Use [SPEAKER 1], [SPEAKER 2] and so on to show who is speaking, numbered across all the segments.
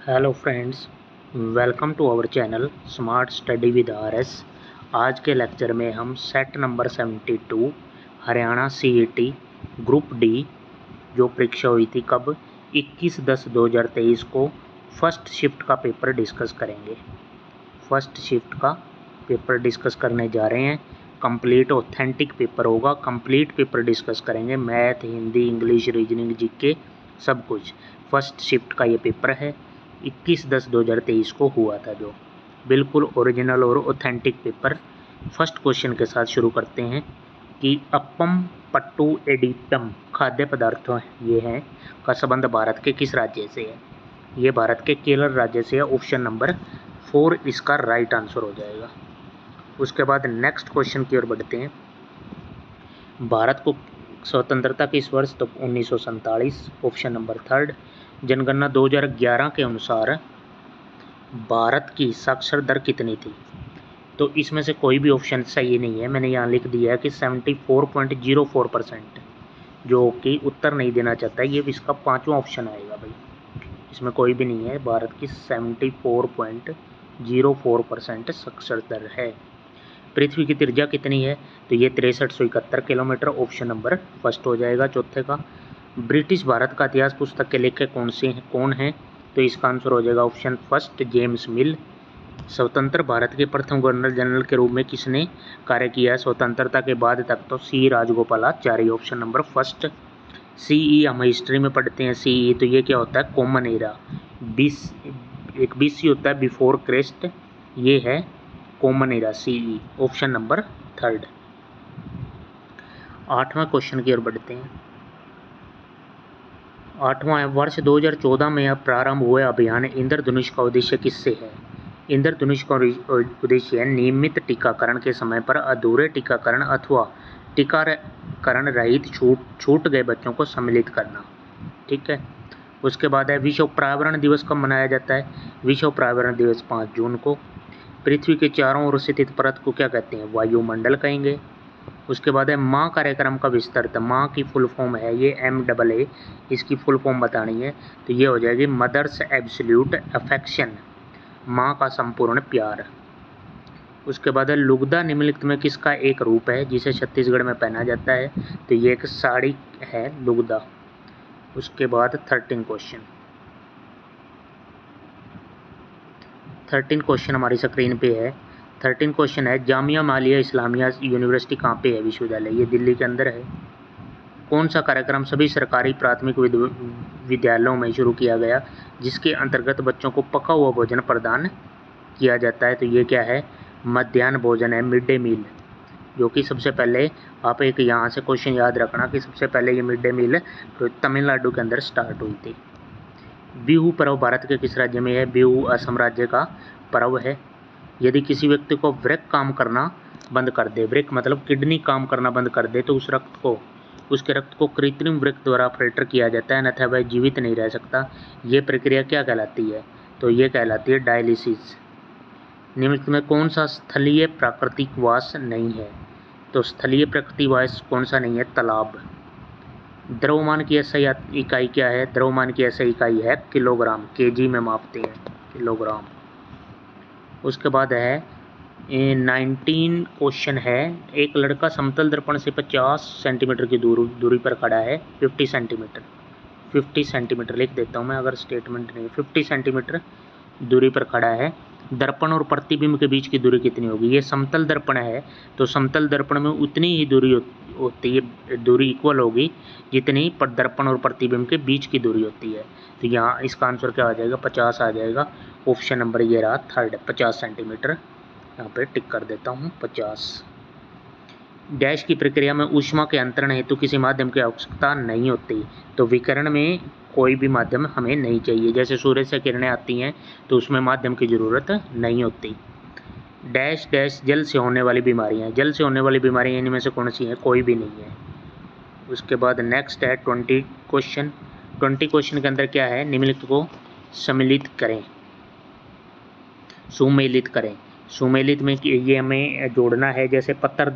[SPEAKER 1] Hello friends, welcome to our channel smart study with RS. आज के lecture में हम set number 72 Haryana CET group D जो परीक्षा हुई थी कब 21/10/2023 को फर्स्ट शिफ्ट का पेपर डिस्कस करेंगे। फर्स्ट शिफ्ट का पेपर डिस्कस करने जा रहे हैं। कंप्लीट ऑथेंटिक पेपर होगा। कंप्लीट पेपर डिस्कस करेंगे, math, Hindi, English, reasoning, GK सब कुछ। फर्स्ट शिफ्ट का ये पेपर है, 21/10/2023 को हुआ था, जो बिल्कुल ओरिजिनल और ऑथेंटिक पेपर। फर्स्ट क्वेश्चन के साथ शुरू करते हैं कि अप्पम पट्टू एडिपम खाद्य पदार्थों ये हैं का संबंध भारत के किस राज्य से है। ये भारत के केरल राज्य से है। ऑप्शन नंबर 4 इसका राइट आंसर हो जाएगा। उसके बाद नेक्स्ट क्वेश्चन की ओर बढ़ते हैं। भारत को स्वतंत्रता किस वर्ष? तो 1947। Option number 3। जनगणना 2011 के अनुसार भारत की साक्षर दर कितनी थी? तो इसमें से कोई भी ऑप्शन सही नहीं है। मैंने यहाँ लिख दिया है कि 74.04%, जो कि उत्तर नहीं देना चाहता है। ये इसका 5वां ऑप्शन आएगा भाई, इसमें कोई भी नहीं है। भारत की 74.04% साक्षर दर है। पृथ्वी की त्रिज्या कितनी है? तो ये 6371 किलोमीटर। ऑप्शन नंबर फर्स्ट हो जाएगा चौथे का। ब्रिटिश भारत का इतिहास पुस्तक के लेखक कौन हैं? तो इसका आंसर हो जाएगा ऑप्शन फर्स्ट, जेम्स मिल। स्वतंत्र भारत के प्रथम गवर्नर जनरल के रूप में किसने कार्य किया है स्वतंत्रता के बाद तक? तो C Rajagopalachari. Option number first. CE हम हिस्ट्री में पढ़ते हैं। सीई तो ये क्या होता है? Common era. बीसी होता है बिफोर क्राइस्ट, ये है common era CE. Option number 3। 8वां क्वेश्चन की ओर बढ़ते हैं। 8वां वर्ष 2014 में प्रारंभ हुए अभियान इंद्रधनुष का उद्देश्य किससे है? इंद्रधनुष का उद्देश्य है नियमित टीकाकरण के समय पर अधूरे टीकाकरण अथवा टीकाकरण रहित छूट गए बच्चों को सम्मिलित करना। ठीक है। उसके बाद है विश्व पर्यावरण दिवस कब मनाया जाता है? विश्व पर्यावरण दिवस 5 जून को। पृथ्वी के चारों ओर स्थित परत को क्या कहते हैं? वायुमंडल कहेंगे। उसके बाद है माँ कार्यक्रम का विस्तृत। माँ की फुल फॉर्म है ये MAA, इसकी फुल फॉर्म बतानी है तो ये हो जाएगी मदर्स एब्सोल्यूट अफेक्शन, माँ का संपूर्ण प्यार। उसके बाद है लुगदा निम्नलिखित में किसका एक रूप है जिसे छत्तीसगढ़ में पहना जाता है? तो ये एक साड़ी है, लुगदा। उसके बाद 13 क्वेश्चन हमारी स्क्रीन पे है। 13 क्वेश्चन है जामिया मिलिया इस्लामिया यूनिवर्सिटी कहाँ पे है? विश्वविद्यालय, ये दिल्ली के अंदर है। कौन सा कार्यक्रम सभी सरकारी प्राथमिक विद्यालयों में शुरू किया गया जिसके अंतर्गत बच्चों को पका हुआ भोजन प्रदान किया जाता है? तो ये क्या है? मध्याह्न भोजन है, मिड डे मील। जो कि सबसे पहले आप एक यहाँ से क्वेश्चन याद रखना कि सबसे पहले ये मिड डे मील तो तमिलनाडु के अंदर स्टार्ट हुई थी। बिहू पर्व भारत के किस राज्य में है? बिहू असम राज्य का पर्व है। यदि किसी व्यक्ति को वृक्क काम करना बंद कर दे, वृक्क मतलब किडनी काम करना बंद कर दे, तो उसके रक्त को कृत्रिम वृक्क द्वारा फिल्टर किया जाता है, अन्यथा वह जीवित नहीं रह सकता। ये प्रक्रिया क्या कहलाती है? तो ये कहलाती है डायलिसिस। निम्नलिखित में कौन सा स्थलीय प्राकृतिक वास नहीं है? तो स्थलीय प्राकृतिक वास कौन सा नहीं है? तालाब। द्रव्यमान की SI इकाई क्या है? द्रव्यमान की SI इकाई है किलोग्राम, केजी में मापते हैं, किलोग्राम। उसके बाद है 19 क्वेश्चन है। एक लड़का समतल दर्पण से 50 सेंटीमीटर की दूरी पर खड़ा है। 50 सेंटीमीटर लिख देता हूँ मैं, अगर स्टेटमेंट नहीं। 50 सेंटीमीटर दूरी पर खड़ा है। दर्पण और प्रतिबिंब के बीच की दूरी कितनी होगी? ये समतल दर्पण है तो समतल दर्पण में उतनी ही दूरी होती है, दूरी इक्वल होगी जितनी दर्पण और प्रतिबिंब के बीच की दूरी होती है। तो यहाँ इसका आंसर क्या आ जाएगा? 50 आ जाएगा। ऑप्शन नंबर ये रहा 3, 50 सेंटीमीटर। यहाँ पे टिक कर देता हूँ 50। डैश की प्रक्रिया में ऊष्मा के अंतरण हेतु किसी माध्यम की आवश्यकता नहीं होती। तो विकिरण में कोई भी माध्यम हमें नहीं चाहिए। जैसे सूर्य से किरणें आती हैं तो उसमें माध्यम की ज़रूरत नहीं होती। डैश डैश जल से होने वाली बीमारियाँ। जल से होने वाली बीमारियाँ इनमें से कौन सी हैं? कोई भी नहीं है। उसके बाद नेक्स्ट है 20 क्वेश्चन। 20 क्वेश्चन के अंदर क्या है? निम्नलिखित को सम्मिलित करें, सुमेलित करें। सुमेलित में ये हमें जोड़ना है। जैसे पत्तर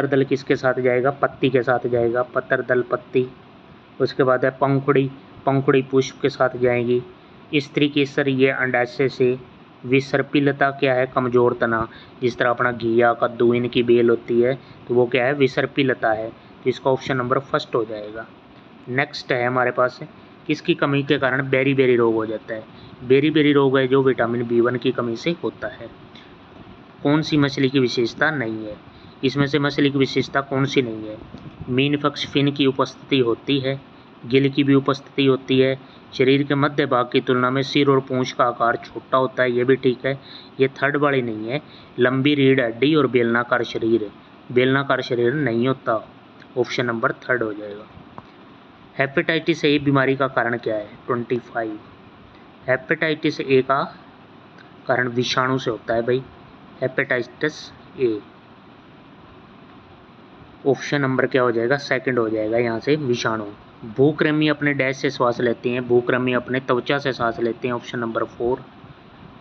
[SPEAKER 1] दल किसके साथ जाएगा? पत्ती के साथ जाएगा, पत्तर दल पत्ती। उसके बाद है पंखुड़ी, पंखुड़ी पुष्प के साथ जाएगी। स्त्री केसर अंडाशय से। विसर्पिलता क्या है? कमज़ोर तना। जिस तरह अपना घिया कद्दू इनकी बेल होती है तो वो क्या है? विसर्पिलता है। तो इसका ऑप्शन नंबर फर्स्ट हो जाएगा। नेक्स्ट है हमारे पास, किसकी कमी के कारण बेरी बेरी रोग हो जाता है? बेरी बेरी रोग है जो विटामिन B1 की कमी से होता है। कौन सी मछली की विशेषता नहीं है? इसमें से मछली की विशेषता कौन सी नहीं है? मीन पक्ष फिन की उपस्थिति होती है, गिल की भी उपस्थिति होती है, शरीर के मध्य भाग की तुलना में सिर और पूंछ का आकार छोटा होता है, ये भी ठीक है। ये थर्ड वाली नहीं है। लंबी रीढ़ हड्डी और बेलनाकार शरीर, बेलनाकार शरीर नहीं होता। ऑप्शन नंबर थर्ड हो जाएगा। हेपेटाइटिस ए बीमारी का कारण क्या है? 25। हेपेटाइटिस ए का कारण विषाणु से होता है भाई, हेपेटाइटिस ए। ऑप्शन नंबर क्या हो जाएगा? सेकंड हो जाएगा यहाँ से, विषाणु। भूकृमि अपने डैश से श्वास लेते हैं, भूकृमि अपने त्वचा से सांस लेते हैं। Option number 4।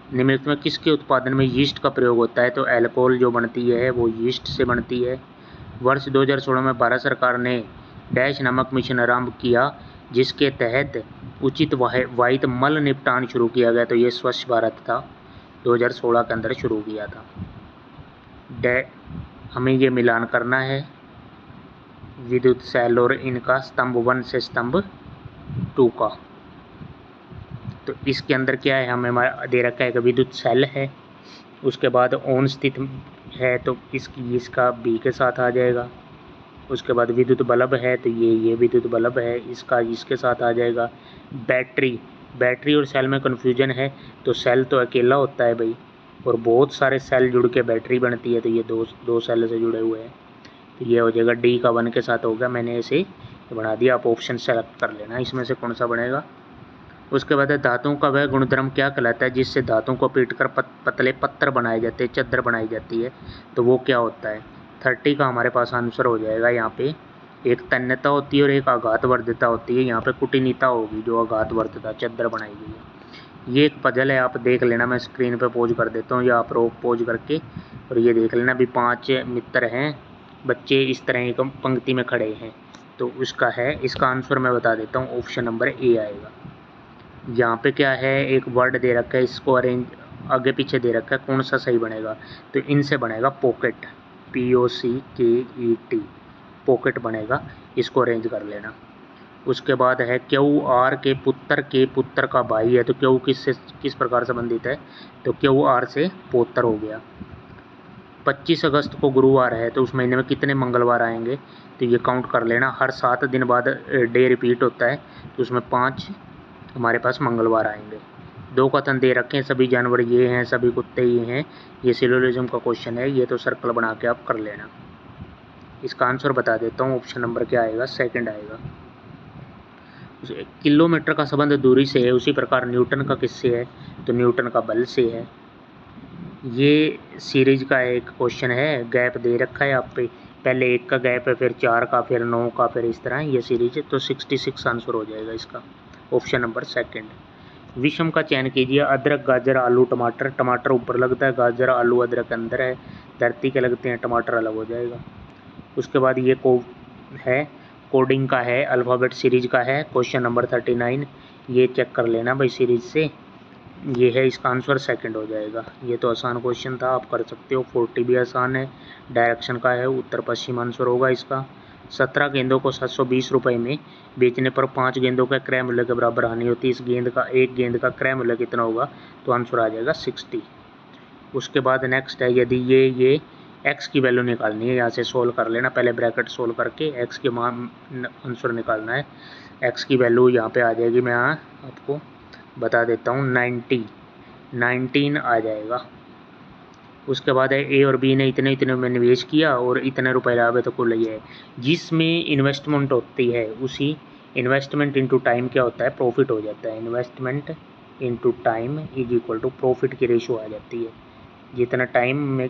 [SPEAKER 1] निम्नलिखित में किसके उत्पादन में यीस्ट का प्रयोग होता है? तो अल्कोहल जो बनती है वो यीस्ट से बनती है। वर्ष 2016 में भारत सरकार ने डैश नामक मिशन आरंभ किया जिसके तहत उचित वाहित मल निपटान शुरू किया गया। तो ये स्वच्छ भारत था, 2016 के अंदर शुरू किया था। हमें ये मिलान करना है विद्युत सेल और इनका, स्तंभ 1 से स्तंभ 2 का। तो इसके अंदर क्या है? हमें दे रखा है कि विद्युत सेल है, उसके बाद ऑन स्थित है तो इसका बी के साथ आ जाएगा। उसके बाद विद्युत बल्ब है तो ये विद्युत बल्ब है, इसका इसके साथ आ जाएगा। बैटरी और सेल में कन्फ्यूजन है, तो सेल तो अकेला होता है भाई, और बहुत सारे सेल जुड़ के बैटरी बनती है, तो ये दो सेल से जुड़े हुए हैं। तो ये हो जाएगा डी का 1 के साथ होगा। मैंने इसे बना दिया, आप ऑप्शन सेलेक्ट कर लेना इसमें से कौन सा बनेगा। उसके बाद धातुओं का वह गुणधर्म क्या कहलाता है जिससे धातुओं को पीटकर पतले पत्थर बनाए जाते हैं, चादर बनाई जाती है? तो वो क्या होता है? 30 का हमारे पास आंसर हो जाएगा। यहाँ पे एक तन्यता होती है और एक आघातवर्धता होती है। यहाँ पे कुटिनिता होगी जो आघातवर्धता, चादर बनाई गई है। ये एक पजल है, आप देख लेना। मैं स्क्रीन पे पॉज कर देता हूँ या आप रोक पॉज करके, और ये देख लेना भी 5 मित्र हैं बच्चे इस तरह एक पंक्ति में खड़े हैं। तो उसका है, इसका आंसर मैं बता देता हूँ, ऑप्शन नंबर ए आएगा। यहाँ पे क्या है? एक वर्ड दे रखा है, इसको अरेंज आगे पीछे दे रखा है, कौन सा सही बनेगा? तो इनसे बनेगा पॉकेट, POCKET, पॉकेट बनेगा। इसको अरेंज कर लेना। उसके बाद है QR के पुत्र का भाई है, तो क्यू किस प्रकार संबंधित है? तो QR से पोत्र हो गया। 25 अगस्त को गुरुवार है, तो उस महीने में कितने मंगलवार आएंगे? तो ये काउंट कर लेना, हर 7 दिन बाद डे रिपीट होता है, तो उसमें 5 हमारे पास मंगलवार आएंगे। 2 कथन दे रखे हैं, सभी जानवर ये हैं, सभी कुत्ते ये हैं। ये सिलोजिज्म का क्वेश्चन है, ये तो सर्कल बना के आप कर लेना। इसका आंसर बता देता हूँ, ऑप्शन नंबर क्या आएगा? सेकंड आएगा। किलोमीटर का संबंध दूरी से है, उसी प्रकार न्यूटन का किससे है? तो न्यूटन का बल से है। ये सीरीज का एक क्वेश्चन है, गैप दे रखा है आप पे, पहले 1 का गैप है, फिर 4 का, फिर 9 का, फिर इस तरह ये सीरीज है। तो 66 आंसर हो जाएगा इसका, ऑप्शन नंबर सेकंड। विषम का चयन कीजिए। अदरक, गाजर, आलू, टमाटर। टमाटर ऊपर लगता है, गाजर आलू अदरक अंदर है, धरती के लगते हैं, टमाटर अलग हो जाएगा। उसके बाद ये कोडिंग का है, अल्फ़ाबेट सीरीज का है, क्वेश्चन नंबर 39। ये चेक कर लेना भाई सीरीज से, ये है, इसका आंसर सेकंड हो जाएगा। ये तो आसान क्वेश्चन था, आप कर सकते हो। 40 भी आसान है, डायरेक्शन का है, उत्तर पश्चिम आंसर होगा इसका। 17 गेंदों को 720 रुपये में बेचने पर 5 गेंदों का क्रय मूल्य के बराबर हानि होती है। एक गेंद का क्रय मूल्य कितना होगा? तो आंसर आ जाएगा 60। उसके बाद नेक्स्ट है, यदि ये x की वैल्यू निकालनी है, यहाँ से सोल्व कर लेना, पहले ब्रैकेट सोल्व करके x के मान आंसर निकालना है। x की वैल्यू यहाँ पे आ जाएगी, मैं यहाँ आपको बता देता हूँ, 19 आ जाएगा। उसके बाद है ए और बी ने इतने में निवेश किया और इतने रुपए लाभ है, तो कुल ये है। जिसमें इन्वेस्टमेंट होती है उसी इन्वेस्टमेंट इनटू टाइम क्या होता है? प्रॉफिट हो जाता है। Investment into time is equal to profit की रेशो आ जाती है। जितना टाइम में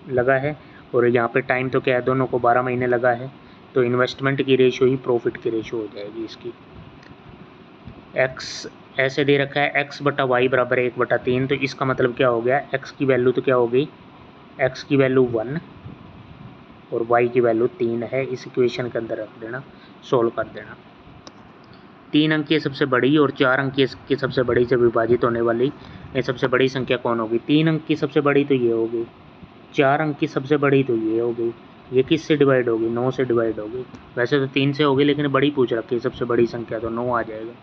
[SPEAKER 1] लगा है, और यहाँ पे टाइम तो क्या है, दोनों को 12 महीने लगा है, तो इन्वेस्टमेंट की रेशो ही प्रॉफिट की रेशो हो जाएगी इसकी। एक्स ऐसे दे रखा है, x बटा वाई बराबर 1/3, तो इसका मतलब क्या हो गया? x की वैल्यू तो क्या हो गई? x की वैल्यू 1 और y की वैल्यू 3 है। इस इक्वेशन के अंदर रख देना, सोल्व कर देना। 3 अंकीय सबसे बड़ी और 4 अंकीय की सबसे बड़ी से विभाजित होने वाली ये सबसे बड़ी संख्या कौन होगी? 3 अंक की सबसे बड़ी तो ये होगी, 4 अंक की सबसे बड़ी तो ये होगी, ये किससे डिवाइड होगी? 9 से डिवाइड होगी। वैसे तो 3 से होगी लेकिन बड़ी पूछ रखी है सबसे बड़ी संख्या, तो 9 आ जाएगा।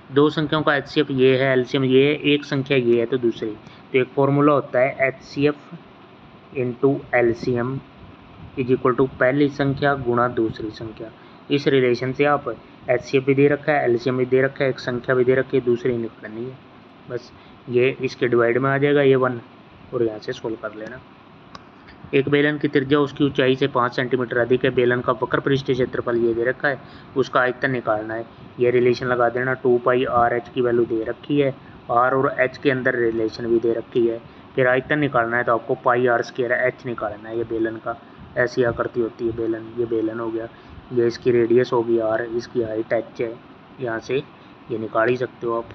[SPEAKER 1] दो संख्याओं का HCF ये है, एलसीएम ये है, एक संख्या ये है तो दूसरी, तो एक फॉर्मूला होता है HCF into LCM is equal to पहली संख्या गुणा दूसरी संख्या। इस रिलेशन से आप HCF भी दे रखा है, LCM भी दे रखा है, एक संख्या भी दे रखी है, दूसरी निकालनी है, बस ये इसके डिवाइड में आ जाएगा ये 1 और यहाँ से सोल्व कर लेना। एक बेलन की त्रिज्या उसकी ऊंचाई से 5 सेंटीमीटर अधिक है, बेलन का वक्र पृष्ठीय क्षेत्रफल ये दे रखा है, उसका आयतन निकालना है। ये रिलेशन लगा देना, 2 पाई आर एच की वैल्यू दे रखी है, आर और एच के अंदर रिलेशन भी दे रखी है। फिर आयतन निकालना है तो आपको पाई आर स्क्वायर एच निकालना है। ये बेलन का ऐसी आकृति होती है बेलन, ये बेलन हो गया, ये इसकी रेडियस होगी आर, इसकी हाइट एच है, यहाँ से ये निकाल ही सकते हो आप।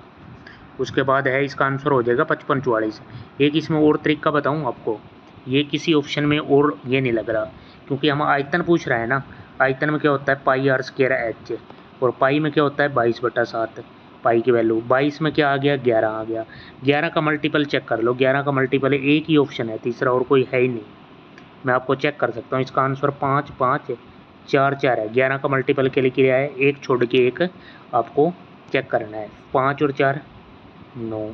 [SPEAKER 1] उसके बाद है इसका आंसर हो जाएगा 5544। एक इसमें और तरीका बताऊँ आपको, ये किसी ऑप्शन में और ये नहीं लग रहा क्योंकि हम आयतन पूछ रहा है ना, आयतन में क्या होता है पाई आर स्क्वायर एच, और पाई में क्या होता है 22/7, पाई की वैल्यू 22 में क्या आ गया 11 आ गया। 11 का मल्टीपल चेक कर लो, 11 का मल्टीपल एक ही ऑप्शन है, तीसरा और कोई है ही नहीं, मैं आपको चेक कर सकता हूँ। इसका आंसर 5 5 4 4 है। 11 का मल्टीपल के लिए क्या है, एक छोड़ के एक आपको चेक करना है। 5 और 4 9,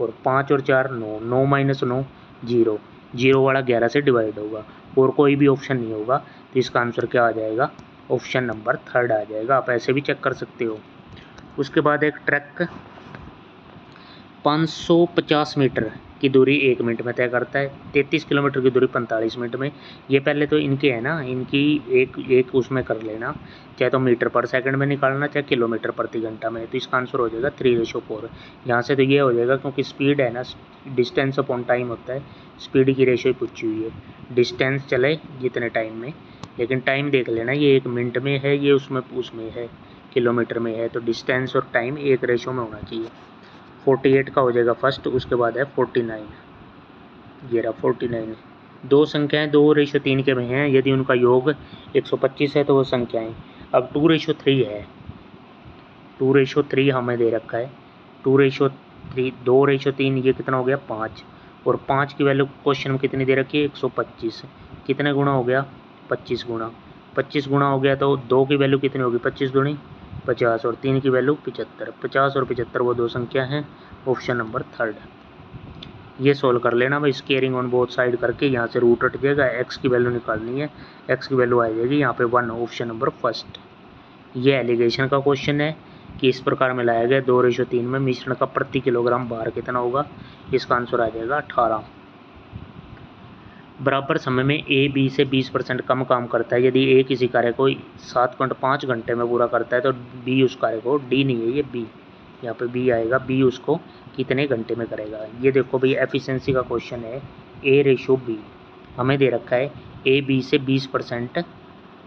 [SPEAKER 1] और 5 और 4 9, 9 माइनस 9 0, 0 वाला 11 से डिवाइड होगा, और कोई भी ऑप्शन नहीं होगा, तो इसका आंसर क्या आ जाएगा, ऑप्शन नंबर 3 आ जाएगा। आप ऐसे भी चेक कर सकते हो। उसके बाद एक ट्रक 550 मीटर की दूरी 1 मिनट में तय करता है, 33 किलोमीटर की दूरी 45 मिनट में। ये पहले तो इनके है ना, इनकी एक उसमें कर लेना, चाहे तो मीटर पर सेकंड में निकालना चाहे किलोमीटर प्रति घंटा में, तो इसका आंसर हो जाएगा 3:4। यहाँ से तो ये हो जाएगा क्योंकि स्पीड है ना, डिस्टेंस अपॉन टाइम होता है, स्पीड की रेशियो पूछी हुई है, डिस्टेंस चले जितने टाइम में, लेकिन टाइम देख लेना ये 1 मिनट में है, ये उसमें है किलोमीटर में है, तो डिस्टेंस और टाइम एक रेशो में होना चाहिए। 48 का हो जाएगा फर्स्ट, उसके बाद है 49, ये रहा 49। दो संख्याएं 2:3 के में हैं, यदि उनका योग 125 है तो वो संख्याएं, अब 2:3 है, 2:3 हमें दे रखा है, 2:3 2:3 ये कितना हो गया 5, और 5 की वैल्यू क्वेश्चन में कितनी दे रखी है 125, कितने गुना हो गया 25 गुना, 25 गुना हो गया तो 2 की वैल्यू कितनी होगी 25 दूनी 50, और 3 की वैल्यू 75, 50 और 75 वो दो संख्या हैं, ऑप्शन नंबर 3। ये सोल्व कर लेना भाई, स्केयरिंग ऑन बोथ साइड करके, यहाँ से रूट हट जाएगा, एक्स की वैल्यू निकालनी है, एक्स की वैल्यू आ जाएगी यहाँ पे 1, ऑप्शन नंबर 1। ये एलिगेशन का क्वेश्चन है कि इस प्रकार मिलाया गया 2:3 में मिश्रण का प्रति किलोग्राम भार कितना होगा, इसका आंसर आ जाएगा 18। बराबर समय में ए बी से 20% कम काम करता है, यदि ए किसी कार्य को 7.5 घंटे में पूरा करता है तो बी उस कार्य को, डी नहीं है ये बी, यहाँ पे बी आएगा, बी उसको कितने घंटे में करेगा। ये देखो भाई एफिशिएंसी का क्वेश्चन है, A/B हमें दे रखा है, ए बी से 20%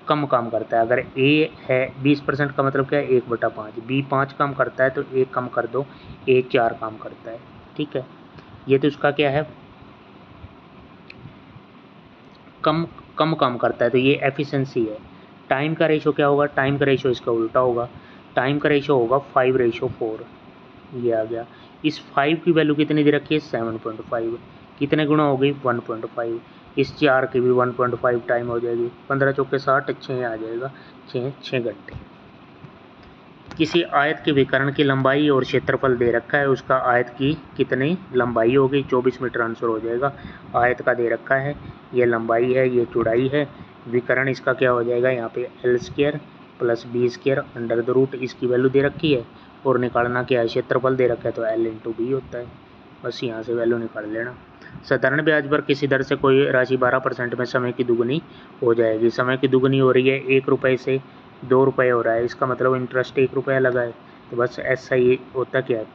[SPEAKER 1] कम काम करता है। अगर ए है 20% का मतलब क्या है 1/5, बी 5 काम करता है तो 1 कम कर दो, ए 4 काम करता है, ठीक है। ये तो उसका क्या है कम काम करता है, तो ये एफिशिएंसी है। टाइम का रेशो क्या होगा, टाइम का रेशो इसका उल्टा होगा, टाइम का रेशो होगा 5:4, ये आ गया। इस 5 की वैल्यू कितनी दे रखी है 7.5, कितने गुना हो गई 1.5, इस 4 की भी 1.5 टाइम हो जाएगी, 15 चौके 60, 6 आ जाएगा, 6 घंटे। किसी आयत के विकर्ण की लंबाई और क्षेत्रफल दे रखा है, उसका आयत की कितनी लंबाई होगी 24 मीटर आंसर हो जाएगा। आयत का दे रखा है, ये लंबाई है ये चौड़ाई है, विकर्ण इसका क्या हो जाएगा यहाँ पे L² + B² under the root, इसकी वैल्यू दे रखी है, और निकालना क्या है क्षेत्रफल दे रखा है तो L × B होता है, बस यहाँ से वैल्यू निकाल लेना। साधारण ब्याज पर किसी दर से कोई राशि 12% में समय की दुगनी हो जाएगी, समय की दुगनी हो रही है 1 रुपये से 2 रुपये हो रहा है, इसका मतलब इंटरेस्ट 1 रुपया लगा है, तो बस ऐसा ही होता क्या है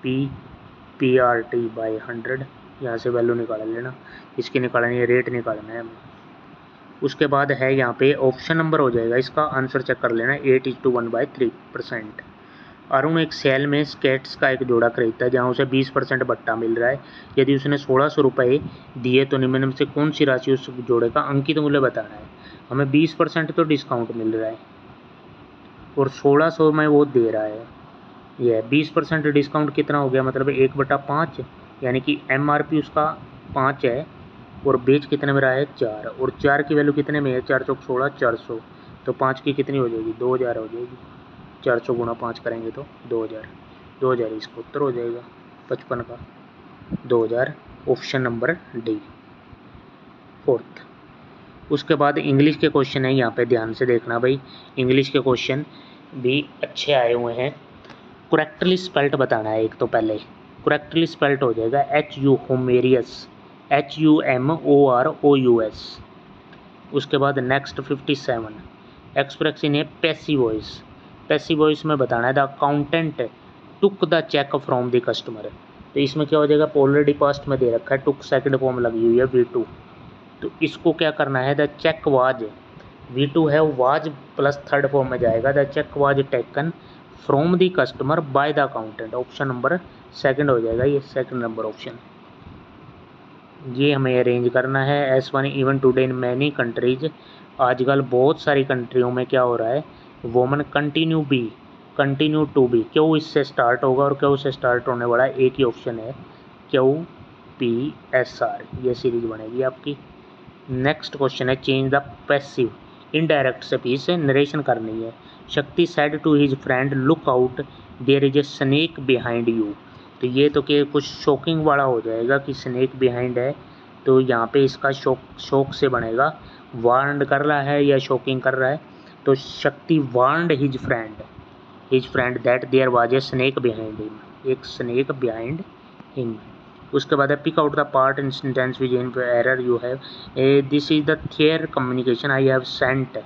[SPEAKER 1] P/100, यहाँ से वैल्यू निकाल लेना, इसकी निकालनी है, रेट निकालना है। उसके बाद है यहाँ पे ऑप्शन नंबर हो जाएगा, इसका आंसर चेक कर लेना 8:1/3%। अरुण एक सेल में स्केट्स का एक जोड़ा खरीदता है जहाँ उसे 20% बट्टा मिल रहा है, यदि उसने 1600 रुपये दिए तो निम्न में से कौन सी राशि उस जोड़े का अंकित मूल्य बताना है। हमें 20% तो डिस्काउंट मिल रहा है और 1600 में वो दे रहा है, ये 20% डिस्काउंट कितना हो गया, मतलब 1/5, यानी कि MRP उसका 5 है और बेच कितने में रहा है 4, और 4 की वैल्यू कितने में है, 4 चौक 16, 400, तो 5 की कितनी हो जाएगी, 2000 हो जाएगी। 400 गुणा 5 करेंगे तो 2000 इसका उत्तर हो जाएगा 55 का 2000, ऑप्शन नंबर डी, फोर्थ। उसके बाद इंग्लिश के क्वेश्चन है, यहाँ पे ध्यान से देखना भाई, इंग्लिश के क्वेश्चन भी अच्छे आए हुए हैं। करेक्टली स्पेल्ट बताना है एक, तो पहले करेक्टली स्पेल्ट हो जाएगा HU होमेरियस, HUMOROUS। उसके बाद नेक्स्ट 57 एक्सप्रेशन है पैसिव वॉइस, पैसिव वॉइस में बताना है the accountant took the cheque from the customer, तो इसमें क्या हो जाएगा, ऑलरेडी पास्ट में दे रखा है, टुक सेकंड फॉर्म लगी हुई है V2, तो इसको क्या करना है, द चेक वाज, V2 है वाज प्लस थर्ड फॉर्म में जाएगा, the cheque was taken from the customer by the accountant, option number second हो जाएगा, ये सेकंड नंबर ऑप्शन। ये हमें अरेंज करना है। S1 even today in many countries, आजकल बहुत सारी कंट्रियों में क्या हो रहा है, वोमन कंटिन्यू टू बी, क्यों इससे स्टार्ट होगा और क्यों से स्टार्ट होने वाला है, एक ही ऑप्शन है QPSR, ये सीरीज बनेगी आपकी। नेक्स्ट क्वेश्चन है change the passive indirect speech से नरेशन करनी है। Shakti said to his friend look out there is a snake behind you, तो ये तो कि कुछ शॉकिंग वाला हो जाएगा कि स्नेक बिहाइंड है, तो यहाँ पे इसका शॉक से बनेगा, वार्नड कर रहा है या शॉकिंग कर रहा है, तो Shakti warned his friend that there was a snake behind him, एक स्नेक बिहाइंड हिम। उसके बाद है pick out the part in sentence which in error you have, this is the their communication I have sent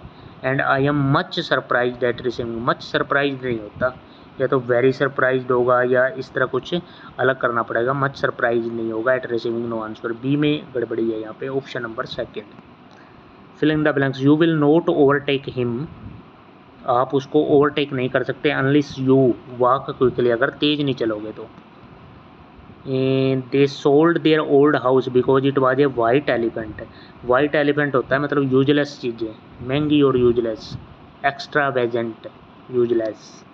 [SPEAKER 1] and I am much surprised at receiving, much surprise नहीं होता, या तो very surprised होगा या इस तरह कुछ अलग करना पड़ेगा, मच सरप्राइज नहीं होगा, at receiving no answer, B में गड़बड़ी है यहाँ पे, option number second. Filling the blanks, you will not overtake him, आप उसको ओवरटेक नहीं कर सकते, अनलिस यू वॉक क्विकली, अगर तेज नहीं चलोगे तो। They sold their old house because it was a white elephant, white elephant होता है मतलब यूजलेस चीज़ें, महंगी और useless, extravagant, useless.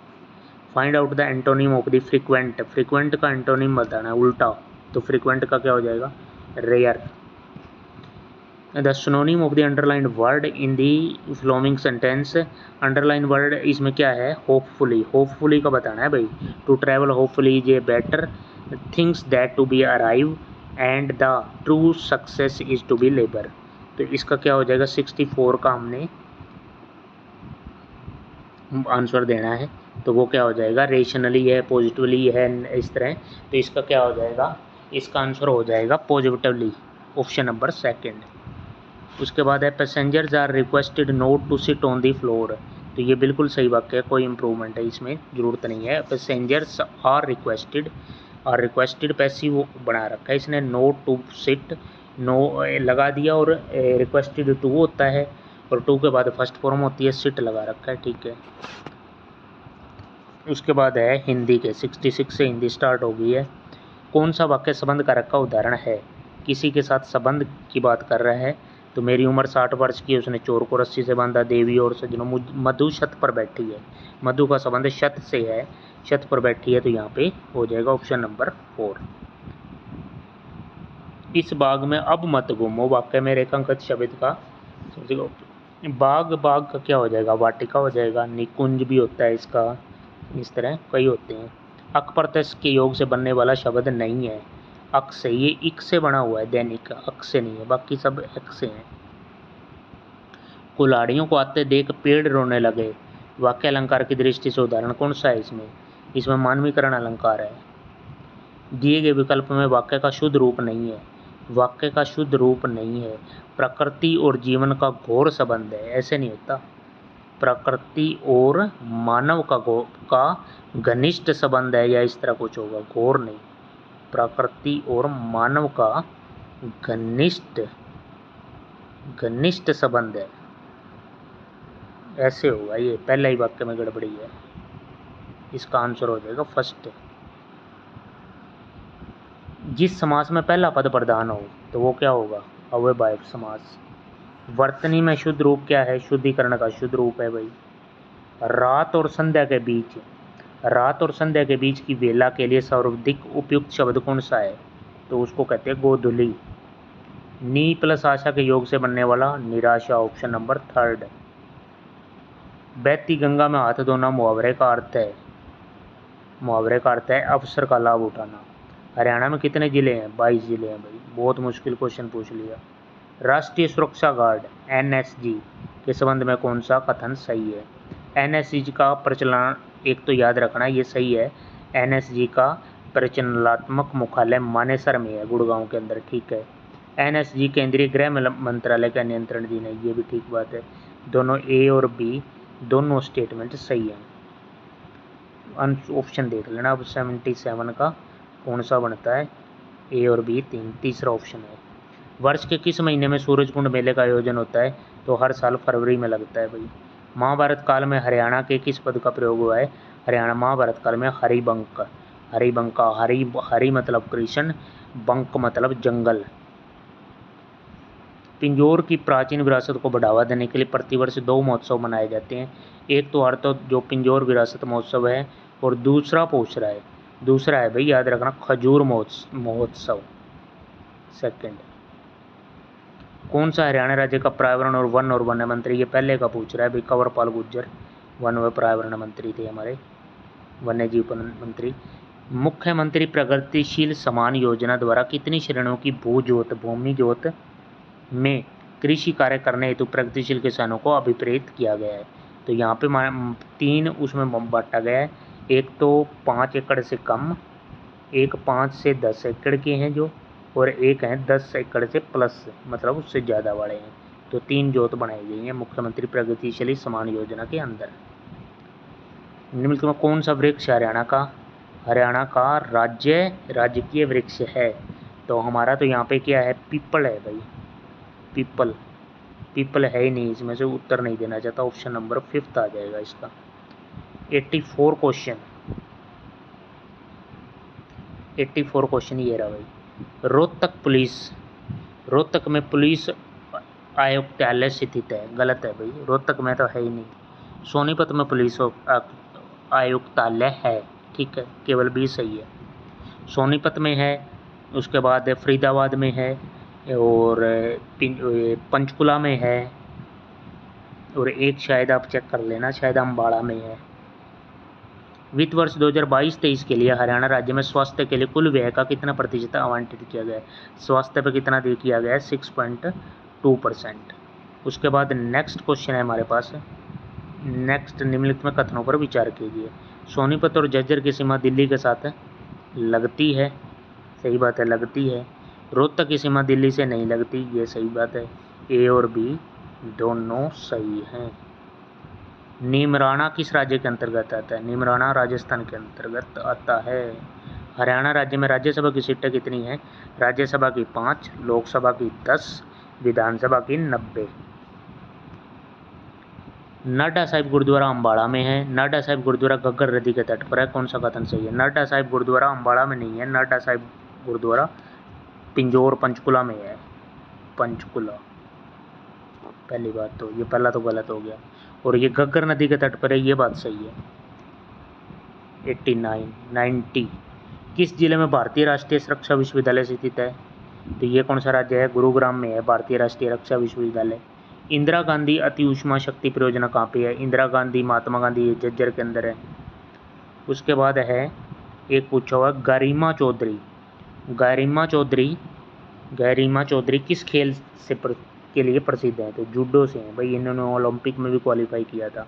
[SPEAKER 1] Find out the antonym of the frequent, frequent का एंटोनिम बताना है उल्टा, तो फ्रीक्वेंट का क्या हो जाएगा, rare. The synonym of the underlined word in the following sentence, underline word इसमें क्या है, होपफुली, होपफुली का बताना है भाई, to travel hopefully is a better, things that to be arrive and the true success is to be labour, तो इसका क्या हो जाएगा, 64 का हमने आंसर देना है, तो वो क्या हो जाएगा, रेशनली है, पॉजिटिवली है, इस तरह, तो इसका क्या हो जाएगा, इसका आंसर हो जाएगा पॉजिटिवली, ऑप्शन नंबर सेकंड। उसके बाद है passengers are requested not to sit on the floor, तो ये बिल्कुल सही वाक्य है, कोई इंप्रूवमेंट है इसमें ज़रूरत नहीं है। पैसेंजर्स आर रिक्वेस्टेड पैसिव बना रखा है इसने, नोट टू सिट, नो लगा दिया, और रिक्वेस्टेड टू होता है, और टू के बाद फर्स्ट फॉर्म होती है, सिट लगा रखा है, ठीक है। उसके बाद है हिंदी के 66 से हिंदी स्टार्ट हो गई है। कौन सा वाक्य संबंध कारक का उदाहरण है, किसी के साथ संबंध की बात कर रहा है, तो मेरी उम्र 60 वर्ष की, उसने चोर को रस्सी से बांधा, देवी और सज्जनों, मधु छत पर बैठी है, मधु का संबंध छत से है, छत पर बैठी है, तो यहाँ पे हो जाएगा ऑप्शन नंबर 4। इस बाग में अब मत घूमो, वाक्य में रेखांकित शब्द का बाग, बाग का क्या हो जाएगा, वाटिका हो जाएगा, निकुंज भी होता है इसका, इस तरह कई होते हैं। अक प्रत्यय के योग से बनने वाला शब्द नहीं है, अक से, ये इक से बना हुआ है, दैनिक अक से नहीं है, बाकी सब एक से हैं। कुल्हाड़ियों को आते देख पेड़ रोने लगे, वाक्य अलंकार की दृष्टि से उदाहरण कौन सा है इसमें मानवीकरण अलंकार है। दिए गए विकल्प में वाक्य का शुद्ध रूप नहीं है, वाक्य का शुद्ध रूप नहीं है, प्रकृति और जीवन का घोर संबंध है, ऐसे नहीं होता, प्रकृति और मानव का घनिष्ठ संबंध है, या इस तरह कुछ होगा, घोर नहीं, प्रकृति और मानव का घनिष्ठ संबंध है, ऐसे होगा, ये पहला ही वाक्य में गड़बड़ी है, इसका आंसर हो जाएगा फर्स्ट। जिस समास में पहला पद प्रधान हो तो वो क्या होगा, अव्ययभाव समास। वर्तनी में शुद्ध रूप क्या है, शुद्धिकरण का शुद्ध रूप है भाई, रात और संध्या के बीच, रात और संध्या के बीच की वेला के लिए सर्वाधिक उपयुक्त शब्द कौन सा है? तो उसको कहते हैं गोधूली। नी प्लस आशा के योग से बनने वाला निराशा, ऑप्शन नंबर 3। बहती गंगा में हाथ धोना मुहावरे का अर्थ है, मुहावरे का अर्थ है अवसर का लाभ उठाना। हरियाणा में कितने जिले हैं? 22 जिले हैं भाई, बहुत मुश्किल क्वेश्चन पूछ लिया। राष्ट्रीय सुरक्षा गार्ड एनएसजी के संबंध में कौन सा कथन सही है? एनएसजी का प्रचलन, एक तो याद रखना ये सही है, एनएसजी का परिचालनात्मक मुख्यालय मानेसर में है, गुड़गांव के अंदर, ठीक है। एनएसजी केंद्रीय गृह मंत्रालय का नियंत्रणाधीन है, ये भी ठीक बात है। दोनों ए और बी दोनों स्टेटमेंट सही हैं। ऑप्शन देख लेना अब 77 का कौन सा बनता है? ए और बी तीसरा ऑप्शन है। वर्ष के किस महीने में सूरजकुंड मेले का आयोजन होता है? तो हर साल फरवरी में लगता है भाई। महाभारत काल में हरियाणा के किस पद का प्रयोग हुआ है? हरियाणा महाभारत काल में हरिबंक, हरिबंका, हरि मतलब कृष्ण, बंक मतलब जंगल। पिंजौर की प्राचीन विरासत को बढ़ावा देने के लिए प्रतिवर्ष 2 महोत्सव मनाए जाते हैं। एक तो अर्थ जो पिंजौर विरासत महोत्सव है और दूसरा है भाई, याद रखना, खजूर महोत्सव सेकंड। कौन सा हरियाणा राज्य का पर्यावरण और वन मंत्री? ये पहले का पूछ रहा है भाई, कंवरपाल गुर्जर वन व पर्यावरण मंत्री थे हमारे, वन्य जीव मंत्री। मुख्यमंत्री प्रगतिशील समान योजना द्वारा कितनी श्रेणियों की भूमि जोत में कृषि कार्य करने हेतु प्रगतिशील किसानों को अभिप्रेरित किया गया है? तो यहाँ पे 3 उसमें बांटा गया है। एक तो 5 एकड़ से कम, एक 5 से 10 एकड़ के हैं जो, और एक हैं 10 एकड़ से प्लस, मतलब उससे ज़्यादा वाले हैं। तो 3 जोत बनाई गई हैं मुख्यमंत्री प्रगतिशील समान योजना के अंदर। निम्नलिखित में कौन सा वृक्ष हरियाणा का राजकीय वृक्ष है? तो हमारा तो यहाँ पे क्या है? पीपल है भाई, पीपल है ही नहीं, इसमें से उत्तर नहीं देना चाहता, ऑप्शन नंबर 5 आ जाएगा इसका। 84 क्वेश्चन ये रहा भाई। रोहतक में पुलिस आयुक्तालय स्थित है, गलत है भाई, रोहतक में तो है ही नहीं। सोनीपत में पुलिस आयुक्तालय है, ठीक है, केवल बी सही है। सोनीपत में है, उसके बाद फरीदाबाद में है, और पंचकुला में है, और एक शायद आप चेक कर लेना, शायद अम्बाड़ा में है। वित्त वर्ष 2022-23 के लिए हरियाणा राज्य में स्वास्थ्य के लिए कुल व्यय का कितना प्रतिशत आवंटित किया गया है? स्वास्थ्य पर कितना दे किया गया है? 6.2%। उसके बाद नेक्स्ट क्वेश्चन है हमारे पास, नेक्स्ट निम्नलिखित में कथनों पर विचार कीजिए। सोनीपत और झज्जर की सीमा दिल्ली के साथ लगती है, सही बात है, लगती है। रोहतक की सीमा दिल्ली से नहीं लगती, ये सही बात है। ए और बी दोनों सही हैं। नीमराणा किस राज्य के अंतर्गत आता है? नीमराणा राजस्थान के अंतर्गत आता है। हरियाणा राज्य में राज्यसभा की सीटें कितनी हैं? राज्यसभा की 5, लोकसभा की 10, विधानसभा की 90। नाडा साहिब गुरुद्वारा अम्बाड़ा में है। नाडा साहिब गुरुद्वारा घग्गर नदी के तट पर है, कौन सा कथन सही है? नाडा साहिब गुरुद्वारा अम्बाड़ा में नहीं है, नाडा साहिब गुरुद्वारा पिंजौर पंचकुला में है, पंचकुला। पहली बात तो ये, पहला तो गलत हो गया, और ये घग्गर नदी के तट पर है, ये बात सही है। 90 किस जिले में भारतीय राष्ट्रीय रक्षा विश्वविद्यालय स्थित है? तो ये कौन सा राज्य है? गुरुग्राम में है भारतीय राष्ट्रीय रक्षा विश्वविद्यालय। इंदिरा गांधी अति ऊष्मा शक्ति परियोजना कहाँ पे है? इंदिरा गांधी, महात्मा गांधी, ये झज्जर के अंदर है। उसके बाद है एक पूछा हुआ गरिमा चौधरी किस खेल से के लिए प्रसिद्ध है? तो जूडो से हैं भाई, इन्होंने ओलंपिक में भी क्वालिफाई किया था।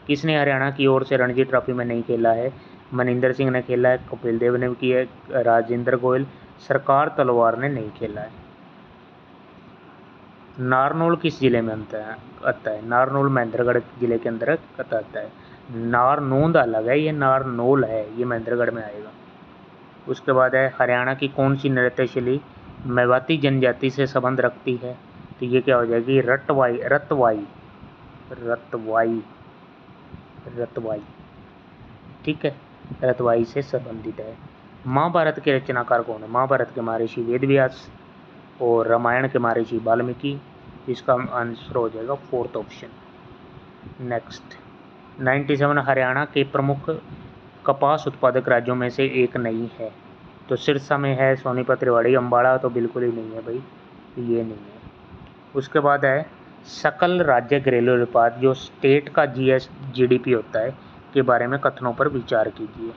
[SPEAKER 1] किसने हरियाणा की ओर से रणजी ट्रॉफी में नहीं खेला है? मनिंदर सिंह ने खेला है, कपिल देव ने भी किया है, राजेंद्र गोयल, सरकार तलवार ने नहीं खेला है। नारनौल किस जिले में आता है? नारनौल महेंद्रगढ़ जिले के अंदर आता है। नारनौंद अलग है, ये नारनौल है, ये महेंद्रगढ़ में आएगा। उसके बाद है हरियाणा की कौन सी नृत्य मेवाती जनजाति से संबंध रखती है? तो ये क्या हो जाएगी? रतवाई, ठीक है, रतवाई से संबंधित है। महाभारत के रचनाकार कौन है? महाभारत के महर्षि वेदव्यास और रामायण के महर्षि वाल्मीकि। इसका आंसर हो जाएगा 4th ऑप्शन। नेक्स्ट 97 हरियाणा के प्रमुख कपास उत्पादक राज्यों में से एक नहीं है? तो सिरसा में है, सोनीपत, रेवाड़ी, अम्बाड़ा तो बिल्कुल ही नहीं है भाई, ये नहीं है। उसके बाद है सकल राज्य घरेलू उत्पाद जो स्टेट का GDP होता है के बारे में कथनों पर विचार कीजिए।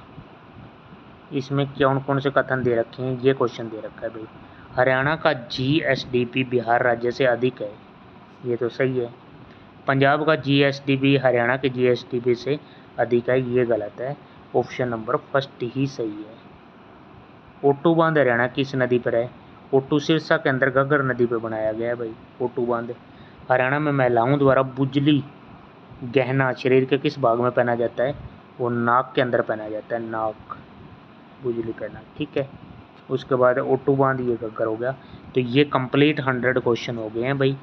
[SPEAKER 1] इसमें कौन कौन से कथन दे रखे हैं, ये क्वेश्चन दे रखा है भाई। हरियाणा का GSDP बिहार राज्य से अधिक है, ये तो सही है। पंजाब का GSDP हरियाणा के GSDP से अधिक है, ये गलत है। ऑप्शन नंबर फर्स्ट ही सही है। ओटू बांध हरियाणा किस नदी पर है? ओटू सिरसा के अंदर घग्गर नदी पर बनाया गया है भाई ओटू बांध। हरियाणा में महिलाओं द्वारा बुजली गहना शरीर के किस भाग में पहना जाता है? वो नाक के अंदर पहना जाता है, नाक, बुजली पहना, ठीक है। उसके बाद ओटू बांध, ये घग्गर हो गया। तो ये कंप्लीट 100 क्वेश्चन हो गए हैं भाई,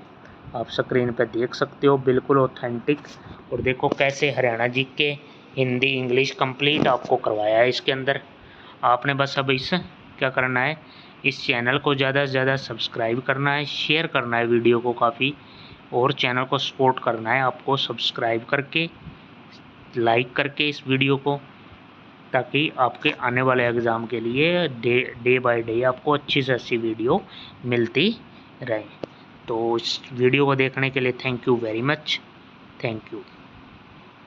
[SPEAKER 1] आप स्क्रीन पे देख सकते हो, बिल्कुल ऑथेंटिक। और देखो कैसे हरियाणा जी के हिंदी इंग्लिश कंप्लीट आपको करवाया है इसके अंदर। आपने बस अब इस क्या करना है, इस चैनल को ज़्यादा से ज़्यादा सब्सक्राइब करना है, शेयर करना है वीडियो को काफ़ी, और चैनल को सपोर्ट करना है आपको सब्सक्राइब करके, लाइक करके इस वीडियो को, ताकि आपके आने वाले एग्ज़ाम के लिए डे बाय डे आपको अच्छी से अच्छी वीडियो मिलती रहे। तो इस वीडियो को देखने के लिए thank you very much, thank you.